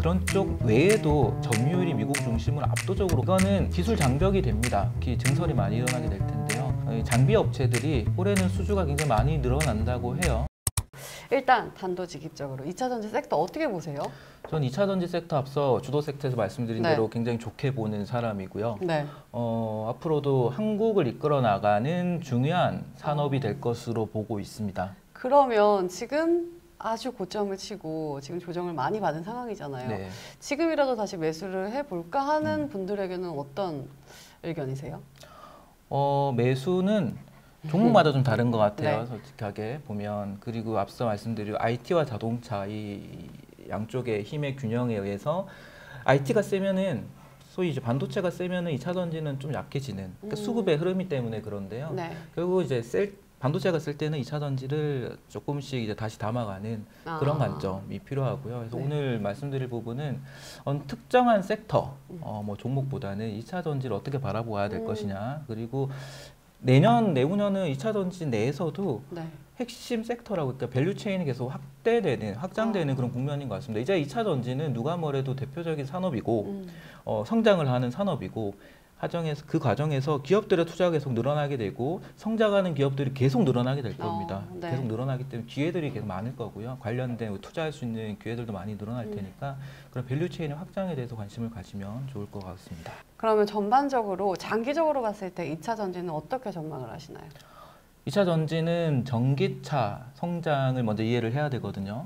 그런 쪽 외에도 점유율이 미국 중심으로 압도적으로 이거는 기술 장벽이 됩니다. 증설이 많이 일어나게 될 텐데요. 장비 업체들이 올해는 수주가 굉장히 많이 늘어난다고 해요. 일단 단도직입적으로 2차 전지 섹터 어떻게 보세요? 전 2차 전지 섹터 앞서 주도 섹터에서 말씀드린 네. 대로 굉장히 좋게 보는 사람이고요. 네. 앞으로도 한국을 이끌어 나가는 중요한 산업이 될 것으로 보고 있습니다. 그러면 지금 아주 고점을 치고 지금 조정을 많이 받은 상황이잖아요. 네. 지금이라도 다시 매수를 해볼까 하는 분들에게는 어떤 의견이세요? 매수는 종목마다 좀 다른 것 같아요. 네. 솔직하게 보면. 그리고 앞서 말씀드린 IT와 자동차 이 양쪽의 힘의 균형에 의해서 IT가 세면은 소위 이제 반도체가 세면은 2차 전지는 좀 약해지는 그러니까 수급의 흐름이 때문에 그런데요. 네. 결국 이제 반도체가 쓸 때는 2차 전지를 조금씩 이제 다시 담아가는 그런 관점이 필요하고요. 그래서 네. 오늘 말씀드릴 부분은 특정한 섹터, 뭐 종목보다는 2차 전지를 어떻게 바라보아야 될 것이냐. 그리고 내년, 내후년은 2차 전지 내에서도 네. 핵심 섹터라고 그러니까 밸류 체인이 계속 확장되는 그런 국면인 것 같습니다. 이제 2차 전지는 누가 뭐래도 대표적인 산업이고 성장을 하는 산업이고 그 과정에서 기업들의 투자가 계속 늘어나게 되고 성장하는 기업들이 계속 늘어나게 될 겁니다. 네. 계속 늘어나기 때문에 기회들이 계속 많을 거고요. 관련된 투자할 수 있는 기회들도 많이 늘어날 테니까 그런 밸류 체인의 확장에 대해서 관심을 가지면 좋을 것 같습니다. 그러면 전반적으로 장기적으로 봤을 때 2차 전지는 어떻게 전망을 하시나요? 2차 전지는 전기차 성장을 먼저 이해를 해야 되거든요.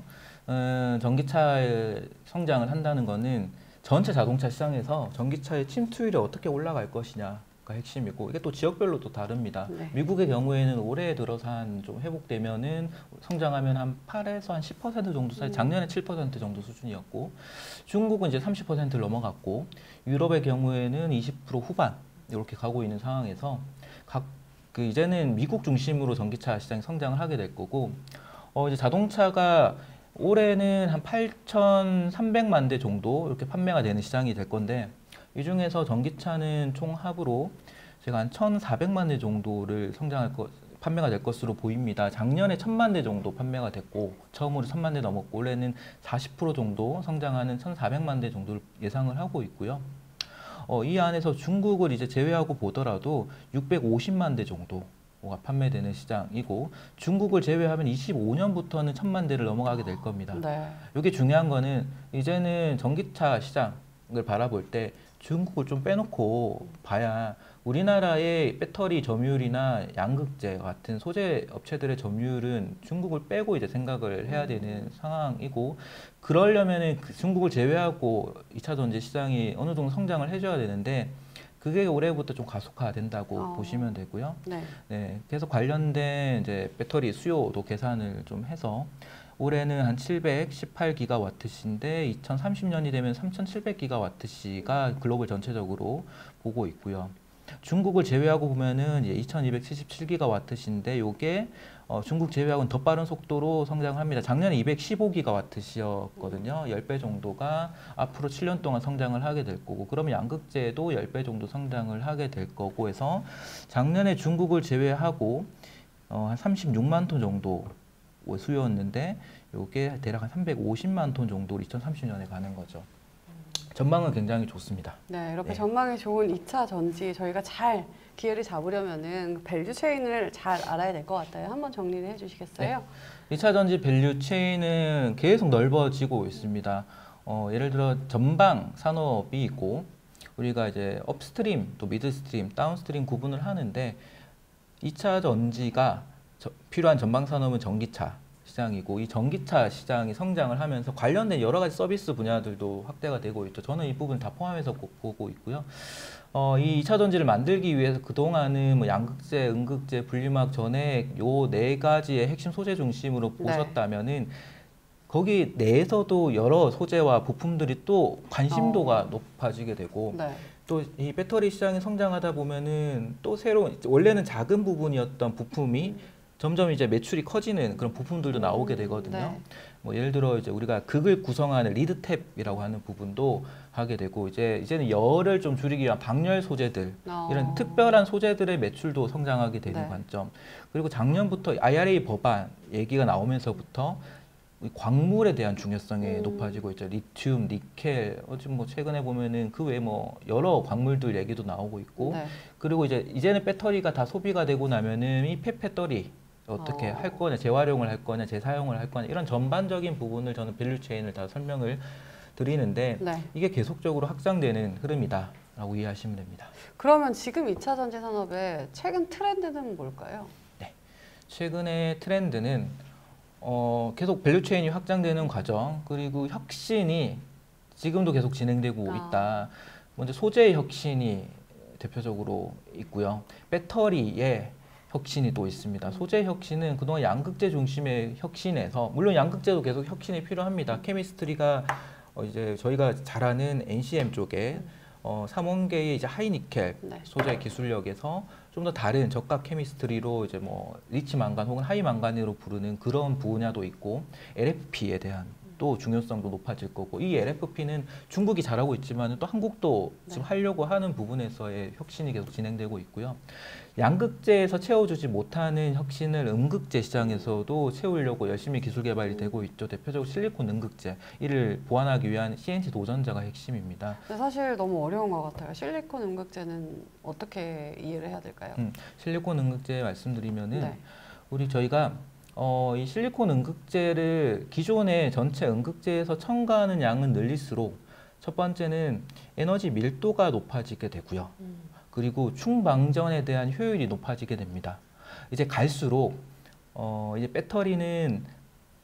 전기차의 성장을 한다는 거는 전체 자동차 시장에서 전기차의 침투율이 어떻게 올라갈 것이냐가 핵심이고 이게 또 지역별로 또 다릅니다. 네. 미국의 경우에는 올해 들어서 한 좀 회복되면은 성장하면 한 8에서 한 10% 정도 사이 작년에 7% 정도 수준이었고 중국은 이제 30%를 넘어갔고 유럽의 경우에는 20% 후반 이렇게 가고 있는 상황에서 이제는 미국 중심으로 전기차 시장이 성장을 하게 될 거고 이제 자동차가 올해는 한 8,300만 대 정도 이렇게 판매가 되는 시장이 될 건데 이 중에서 전기차는 총 합으로 제가 한 1,400만 대 정도를 판매가 될 것으로 보입니다. 작년에 1,000만 대 정도 판매가 됐고 처음으로 1,000만 대 넘었고 올해는 40% 정도 성장하는 1,400만 대 정도를 예상을 하고 있고요. 이 안에서 중국을 이제 제외하고 보더라도 650만 대 정도가 판매되는 시장이고 중국을 제외하면 25년부터는 1,000만 대를 넘어가게 될 겁니다. 네. 이게 중요한 거는 이제는 전기차 시장을 바라볼 때 중국을 좀 빼놓고 봐야 우리나라의 배터리 점유율이나 양극재 같은 소재 업체들의 점유율은 중국을 빼고 이제 생각을 해야 되는 상황이고 그러려면은 중국을 제외하고 2차 전지 시장이 어느 정도 성장을 해줘야 되는데 그게 올해부터 좀 가속화된다고 보시면 되고요. 네. 네, 그래서 관련된 이제 배터리 수요도 계산을 좀 해서 올해는 한 718기가와트시인데 2030년이 되면 3700기가와트시가 글로벌 전체적으로 보고 있고요. 중국을 제외하고 보면은 2277기가와트시인데 요게 중국 제외하고는 더 빠른 속도로 성장을 합니다. 작년에 215기가와트시였거든요. 10배 정도가 앞으로 7년 동안 성장을 하게 될 거고 그러면 양극재도 10배 정도 성장을 하게 될 거고 해서 작년에 중국을 제외하고 한 36만 톤 정도 수요였는데 이게 대략 한 350만 톤 정도로 2030년에 가는 거죠. 전망은 굉장히 좋습니다. 네, 이렇게 네. 전망이 좋은 2차 전지 저희가 잘 기회를 잡으려면은 밸류 체인을 잘 알아야 될 것 같아요. 한번 정리를 해주시겠어요? 네. 2차 전지 밸류 체인은 계속 넓어지고 있습니다. 예를 들어 전방 산업이 있고 우리가 이제 업스트림, 또 미드스트림, 다운스트림 구분을 하는데 2차 전지가 필요한 전방 산업은 전기차 시장이고 이 전기차 시장이 성장을 하면서 관련된 여러 가지 서비스 분야들도 확대가 되고 있죠. 저는 이 부분 다 포함해서 보고 있고요. 이 2차 전지를 만들기 위해서 그동안은 뭐 양극재, 음극재, 분리막 전에 요 네 가지의 핵심 소재 중심으로 보셨다면은 거기 내에서도 여러 소재와 부품들이 또 관심도가 높아지게 되고 네. 또 이 배터리 시장이 성장하다 보면은 또 새로운 원래는 작은 부분이었던 부품이 점점 이제 매출이 커지는 그런 부품들도 나오게 되거든요. 네. 뭐 예를 들어 이제 우리가 극을 구성하는 리드탭이라고 하는 부분도 하게 되고 이제는 열을 좀 줄이기 위한 방열 소재들 이런 특별한 소재들의 매출도 성장하게 되는 네. 관점. 그리고 작년부터 IRA 법안 얘기가 나오면서부터 이 광물에 대한 중요성이 높아지고 있죠. 리튬, 니켈, 지금 뭐 최근에 보면은 그 외에 뭐 여러 광물들 얘기도 나오고 있고, 네. 그리고 이제는 배터리가 다 소비가 되고 나면은 이 폐배터리 어떻게 할 거냐, 재활용을 할 거냐, 재사용을 할 거냐, 이런 전반적인 부분을 저는 밸류체인을 다 설명을 드리는데, 네. 이게 계속적으로 확장되는 흐름이다라고 이해하시면 됩니다. 그러면 지금 2차 전지 산업의 최근 트렌드는 뭘까요? 네. 최근의 트렌드는 계속 밸류체인이 확장되는 과정, 그리고 혁신이 지금도 계속 진행되고 있다. 먼저 소재의 혁신이 대표적으로 있고요. 배터리의 혁신이 또 있습니다. 소재 혁신은 그동안 양극재 중심의 혁신에서, 물론 양극재도 계속 혁신이 필요합니다. 케미스트리가 이제 저희가 잘 아는 NCM 쪽에 삼원계의 이제 하이니켈 네. 소재 기술력에서 좀 더 다른 적합 케미스트리로 이제 뭐 리치 망간 혹은 하이 망간으로 부르는 그런 분야도 있고, LFP에 대한 또 중요성도 높아질 거고, 이 LFP는 중국이 잘하고 있지만 또 한국도 지금 하려고 하는 부분에서의 혁신이 계속 진행되고 있고요. 양극재에서 채워주지 못하는 혁신을 음극재 시장에서도 채우려고 열심히 기술 개발이 되고 있죠. 대표적으로 실리콘 음극재, 이를 보완하기 위한 CNT 도전자가 핵심입니다. 근데 사실 너무 어려운 것 같아요. 실리콘 음극재는 어떻게 이해를 해야 될까요? 실리콘 음극재 말씀드리면은 네. 저희가 이 실리콘 음극재를 기존의 전체 음극재에서 첨가하는 양은 늘릴수록 첫 번째는 에너지 밀도가 높아지게 되고요. 그리고 충방전에 대한 효율이 높아지게 됩니다. 이제 갈수록 이제 배터리는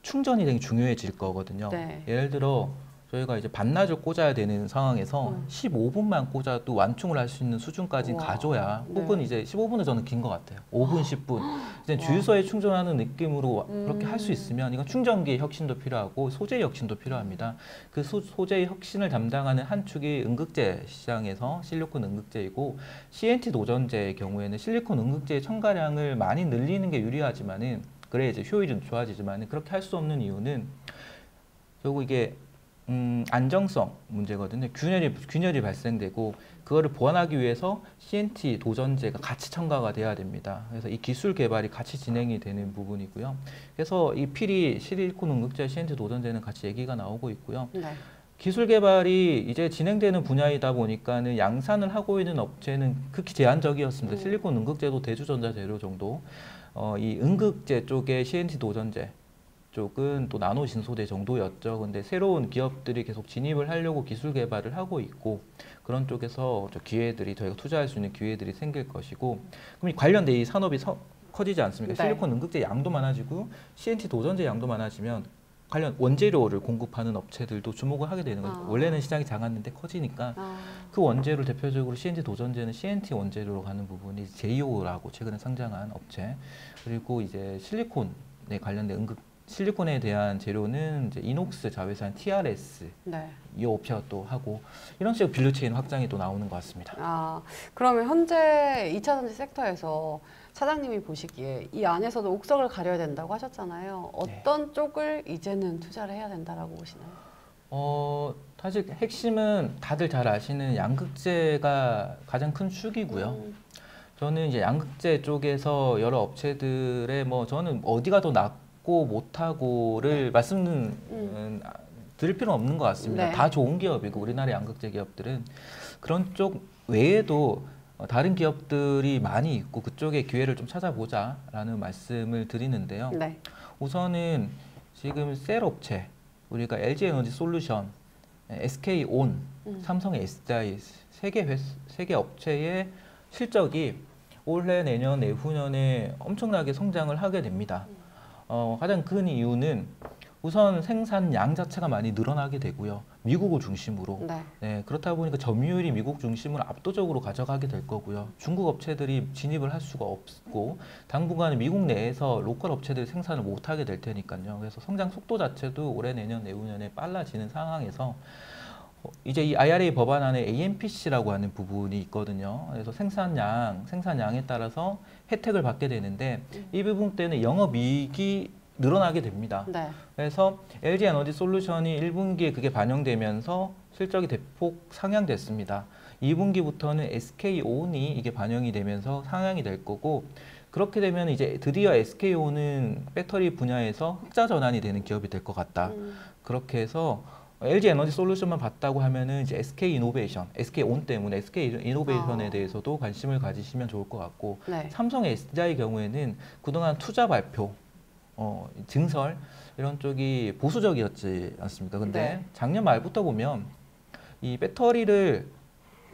충전이 되게 중요해질 거거든요. 네. 예를 들어 저희가 이제 반나절 꽂아야 되는 상황에서 15분만 꽂아도 완충을 할 수 있는 수준까지 우와. 가져야, 네. 혹은 이제 15분은 저는 긴 것 같아요. 5분, 10분. 이제 주유소에 충전하는 느낌으로 그렇게 할 수 있으면, 이건 충전기의 혁신도 필요하고 소재의 혁신도 필요합니다. 그 소재의 혁신을 담당하는 한 축이 음극재 시장에서 실리콘 음극재이고, CNT 도전재의 경우에는 실리콘 음극재의 첨가량을 많이 늘리는 게 유리하지만은, 그래 이제 효율이 좋아지지만은, 그렇게 할 수 없는 이유는 결국 이게 안정성 문제거든요. 균열이 발생되고, 그거를 보완하기 위해서 CNT 도전재가 같이 첨가가 돼야 됩니다. 그래서 이 기술 개발이 같이 진행이 되는 부분이고요. 그래서 이 필히 실리콘 음극재, CNT 도전재는 같이 얘기가 나오고 있고요. 네. 기술 개발이 이제 진행되는 분야이다 보니까는 양산을 하고 있는 업체는 극히 제한적이었습니다. 실리콘 음극재도 대주전자 재료 정도. 이 음극재 쪽에 CNT 도전재 쪽은 또 나노 진소대 정도였죠. 근데 새로운 기업들이 계속 진입을 하려고 기술 개발을 하고 있고, 그런 쪽에서 기회들이, 저희가 투자할 수 있는 기회들이 생길 것이고, 그럼 이 관련된 이 산업이 커지지 않습니까? 네. 실리콘 음극재 양도 많아지고 CNT 도전재 양도 많아지면 관련 원재료를 공급하는 업체들도 주목을 하게 되는 거죠. 원래는 시장이 작았는데 커지니까 그 원재료를 대표적으로 CNT 도전재는 CNT 원재료로 가는 부분이 제이오라고 최근에 상장한 업체, 그리고 이제 실리콘에 관련된 실리콘에 대한 재료는 이제 이녹스 자회사인 TRS, 네. 이 업체가 또 하고, 이런 식으로 밸류체인 확장이 또 나오는 것 같습니다. 그러면 현재 2차 전지 섹터에서 차장님이 보시기에 이 안에서도 옥석을 가려야 된다고 하셨잖아요. 어떤 쪽을 이제는 투자를 해야 된다라고 보시나요? 사실 핵심은 다들 잘 아시는 양극재가 가장 큰 축이고요. 저는 이제 양극재 쪽에서 여러 업체들의 저는 어디가 더 낫고 못하고를 드릴 필요는 없는 것 같습니다. 네. 다 좋은 기업이고, 우리나라 양극재 기업들은 그런 쪽 외에도 다른 기업들이 많이 있고, 그쪽에 기회를 좀 찾아보자라는 말씀을 드리는데요. 네. 우선은 지금 셀 업체, 우리가 LG 에너지 솔루션, SK온, 삼성 SDI 세계 업체의 실적이 올해, 내년, 내후년에 엄청나게 성장을 하게 됩니다. 가장 큰 이유는 우선 생산량 자체가 많이 늘어나게 되고요. 미국을 중심으로. 네. 그렇다 보니까 점유율이 미국 중심으로 압도적으로 가져가게 될 거고요. 중국 업체들이 진입을 할 수가 없고, 당분간은 미국 내에서 로컬 업체들이 생산을 못하게 될 테니까요. 그래서 성장 속도 자체도 올해, 내년, 내후년에 빨라지는 상황에서 이제 이 IRA 법안 안에 AMPC라고 하는 부분이 있거든요. 그래서 생산량에 따라서 혜택을 받게 되는데, 이 부분 때문에 영업이익이 늘어나게 됩니다. 네. 그래서 LG 에너지 솔루션이 1분기에 그게 반영되면서 실적이 대폭 상향됐습니다. 2분기부터는 SK온이 이게 반영이 되면서 상향이 될 거고, 그렇게 되면 이제 드디어 SK온은 배터리 분야에서 흑자 전환이 되는 기업이 될 것 같다. 그렇게 해서 LG 에너지 솔루션만 봤다고 하면은 이제 SK 이노베이션, SK온 때문에 SK 이노베이션에 대해서도 관심을 가지시면 좋을 것 같고, 네. 삼성 SDI 경우에는 그동안 투자 발표, 증설 이런 쪽이 보수적이었지 않습니까? 근데 네. 작년 말부터 보면 이 배터리를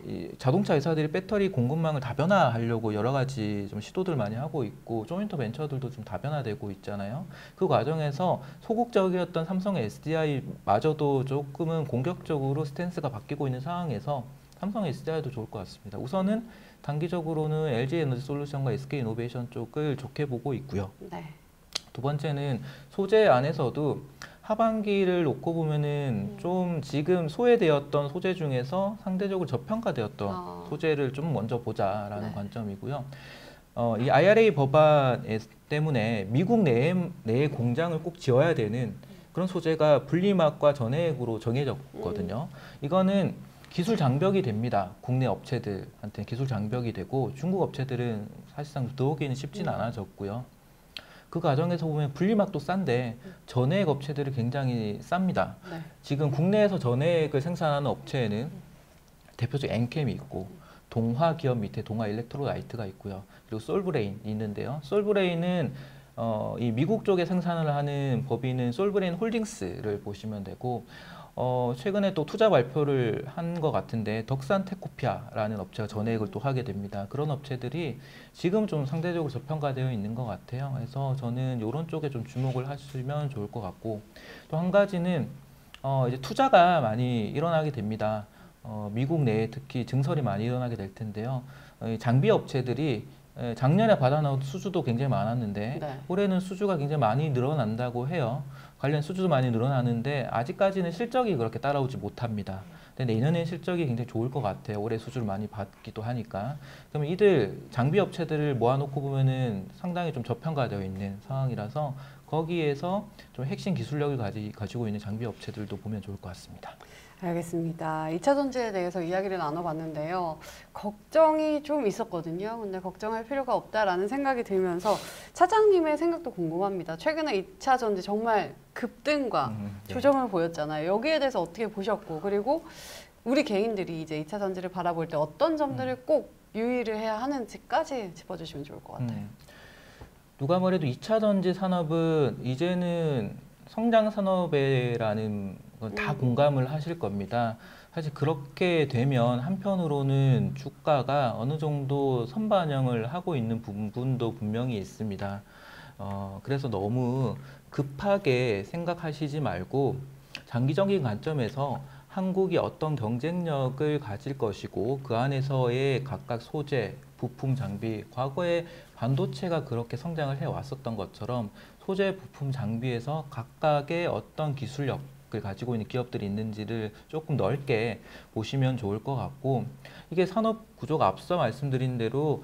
이 자동차 회사들이 배터리 공급망을 다변화하려고 여러 가지 좀 시도들 많이 하고 있고 조인트 벤처들도 좀 다변화되고 있잖아요. 그 과정에서 소극적이었던 삼성 SDI마저도 조금은 공격적으로 스탠스가 바뀌고 있는 상황에서 삼성 SDI도 좋을 것 같습니다. 우선은 단기적으로는 LG 에너지 솔루션과 SK 이노베이션 쪽을 좋게 보고 있고요. 네. 두 번째는 소재 안에서도 하반기를 놓고 보면은 좀 지금 소외되었던 소재 중에서 상대적으로 저평가되었던 소재를 좀 먼저 보자라는 네. 관점이고요. 이 IRA 법안 때문에 미국 내에 공장을 꼭 지어야 되는 그런 소재가 분리막과 전해액으로 정해졌거든요. 이거는 기술 장벽이 됩니다. 국내 업체들한테 기술 장벽이 되고 중국 업체들은 사실상 들어오기는 쉽지는 않아졌고요. 그 과정에서 보면 분리막도 싼데 전해액 업체들이 굉장히 쌉니다. 네. 지금 국내에서 전해액을 생산하는 업체에는 대표적 엔캠이 있고 동화 기업 밑에 동화 일렉트로라이트가 있고요. 그리고 솔브레인이 있는데요. 솔브레인은 이 미국 쪽에 생산을 하는 법인은 솔브레인 홀딩스를 보시면 되고 최근에 또 투자 발표를 한 것 같은데 덕산테코피아라는 업체가 전해액을 또 하게 됩니다. 그런 업체들이 지금 좀 상대적으로 저평가되어 있는 것 같아요. 그래서 저는 이런 쪽에 좀 주목을 하시면 좋을 것 같고 또 한 가지는 이제 투자가 많이 일어나게 됩니다. 미국 내에 특히 증설이 많이 일어나게 될 텐데요. 장비 업체들이 작년에 받아놓은 수주도 굉장히 많았는데 네. 올해는 수주가 굉장히 많이 늘어난다고 해요. 관련 수주도 많이 늘어나는데 아직까지는 실적이 그렇게 따라오지 못합니다. 근데 내년에 실적이 굉장히 좋을 것 같아요. 올해 수주를 많이 받기도 하니까. 그러면 이들 장비 업체들을 모아놓고 보면은 상당히 좀 저평가되어 있는 상황이라서 거기에서 좀 핵심 기술력을 가지고 있는 장비 업체들도 보면 좋을 것 같습니다. 알겠습니다. 2차 전지에 대해서 이야기를 나눠봤는데요. 걱정이 좀 있었거든요. 근데 걱정할 필요가 없다라는 생각이 들면서 차장님의 생각도 궁금합니다. 최근에 2차 전지 정말 급등과 네. 조정을 보였잖아요. 여기에 대해서 어떻게 보셨고, 그리고 우리 개인들이 이제 2차 전지를 바라볼 때 어떤 점들을 꼭 유의를 해야 하는지까지 짚어주시면 좋을 것 같아요. 누가 뭐래도 2차 전지 산업은 이제는 성장 산업이라는 건 다 공감을 하실 겁니다. 사실 그렇게 되면 한편으로는 주가가 어느 정도 선반영을 하고 있는 부분도 분명히 있습니다. 그래서 너무 급하게 생각하시지 말고 장기적인 관점에서 한국이 어떤 경쟁력을 가질 것이고 그 안에서의 각각 소재, 부품, 장비, 과거에 반도체가 그렇게 성장을 해왔었던 것처럼 소재, 부품, 장비에서 각각의 어떤 기술력을 가지고 있는 기업들이 있는지를 조금 넓게 보시면 좋을 것 같고 이게 산업 구조가 앞서 말씀드린 대로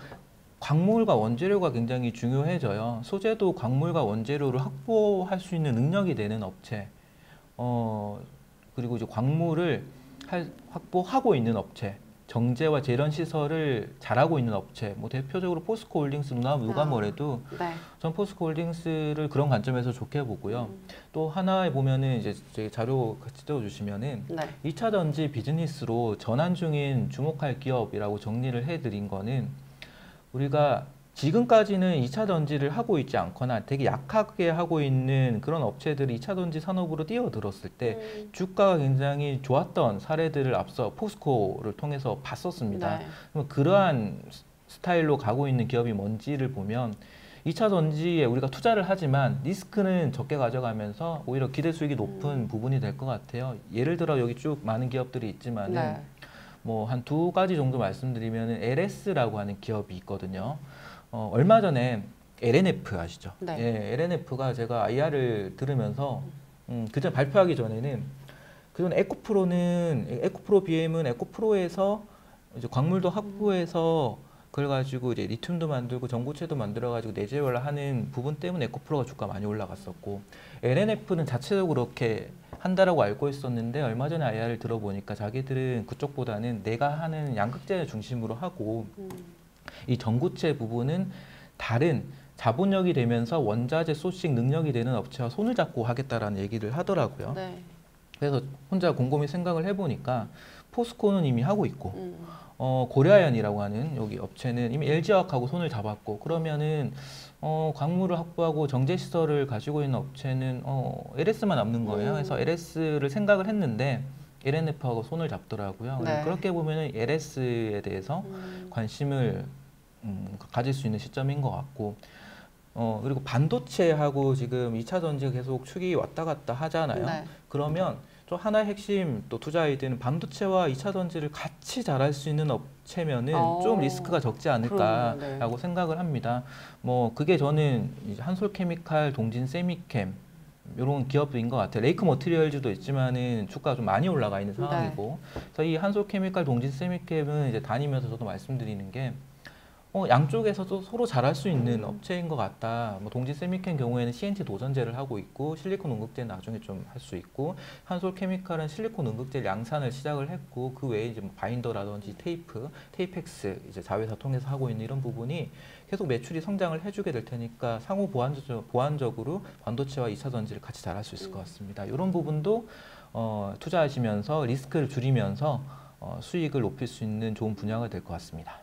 광물과 원재료가 굉장히 중요해져요. 소재도 광물과 원재료를 확보할 수 있는 능력이 되는 업체, 그리고 이제 광물을 확보하고 있는 업체, 정제와 재련 시설을 잘하고 있는 업체, 뭐 대표적으로 포스코 홀딩스 누가 뭐래도 네. 전 포스코 홀딩스를 그런 관점에서 좋게 보고요. 또 하나에 보면은 이제 제 자료 같이 띄워주시면은 네. 2차 전지 비즈니스로 전환 중인 주목할 기업이라고 정리를 해드린 거는 우리가 지금까지는 2차 전지를 하고 있지 않거나 되게 약하게 하고 있는 그런 업체들이 2차 전지 산업으로 뛰어들었을 때 주가가 굉장히 좋았던 사례들을 앞서 포스코를 통해서 봤었습니다. 네. 그럼 그러한 스타일로 가고 있는 기업이 뭔지를 보면 2차 전지에 우리가 투자를 하지만 리스크는 적게 가져가면서 오히려 기대 수익이 높은 부분이 될 것 같아요. 예를 들어 여기 쭉 많은 기업들이 있지만은 네. 뭐 한 두 가지 정도 말씀드리면은 LS라고 하는 기업이 있거든요. 얼마 전에 LNF 아시죠? 네. 예, LNF가 제가 IR을 들으면서 그전 발표하기 전에는 그전 에코프로 BM은 에코프로에서 이제 광물도 확보해서 그걸 가지고 이제 리튬도 만들고 전고체도 만들어 가지고 내재화하는 부분 때문에 에코프로가 주가 많이 올라갔었고 LNF는 자체적으로 그렇게 한다라고 알고 있었는데 얼마 전에 IR을 들어보니까 자기들은 그쪽보다는 내가 하는 양극재 중심으로 하고 이 전고체 부분은 다른 자본력이 되면서 원자재 소싱 능력이 되는 업체와 손을 잡고 하겠다라는 얘기를 하더라고요. 네. 그래서 혼자 곰곰이 생각을 해보니까 포스코는 이미 하고 있고 고려아연이라고 하는 여기 업체는 이미 LG화학하고 손을 잡았고 그러면은 광물을 확보하고 정제 시설을 가지고 있는 업체는 LS만 남는 거예요. 그래서 LS를 생각을 했는데 LNF하고 손을 잡더라고요. 네. 그렇게 보면은 LS에 대해서 관심을 가질 수 있는 시점인 것 같고 그리고 반도체하고 지금 2차 전지가 계속 축이 왔다 갔다 하잖아요. 네. 그러면 또 하나의 핵심 또 투자 아이디어는 반도체와 2차 전지를 같이 잘할 수 있는 업체면은 좀 리스크가 적지 않을까라고 생각을 합니다. 뭐 그게 저는 이제 한솔케미칼, 동진 세미캠 이런 기업인 것 같아요. 레이크 머티리얼즈도 있지만은 주가가 좀 많이 올라가 있는 상황이고, 그래서 이 한솔케미칼, 동진 세미캠은 이제 다니면서 저도 말씀드리는 게 양쪽에서도 서로 잘할 수 있는 업체인 것 같다. 뭐 동진 세미캠 경우에는 CNT 도전제를 하고 있고 실리콘 응급제는 나중에 좀 할 수 있고 한솔케미칼은 실리콘 응급제 양산을 시작을 했고 그 외에 이제 뭐 바인더라든지 테이프, 테이펙스 이제 자회사 통해서 하고 있는 이런 부분이 계속 매출이 성장을 해주게 될 테니까 상호 보완적으로 반도체와 2차 전지를 같이 잘할 수 있을 것 같습니다. 이런 부분도 투자하시면서 리스크를 줄이면서 수익을 높일 수 있는 좋은 분야가 될 것 같습니다.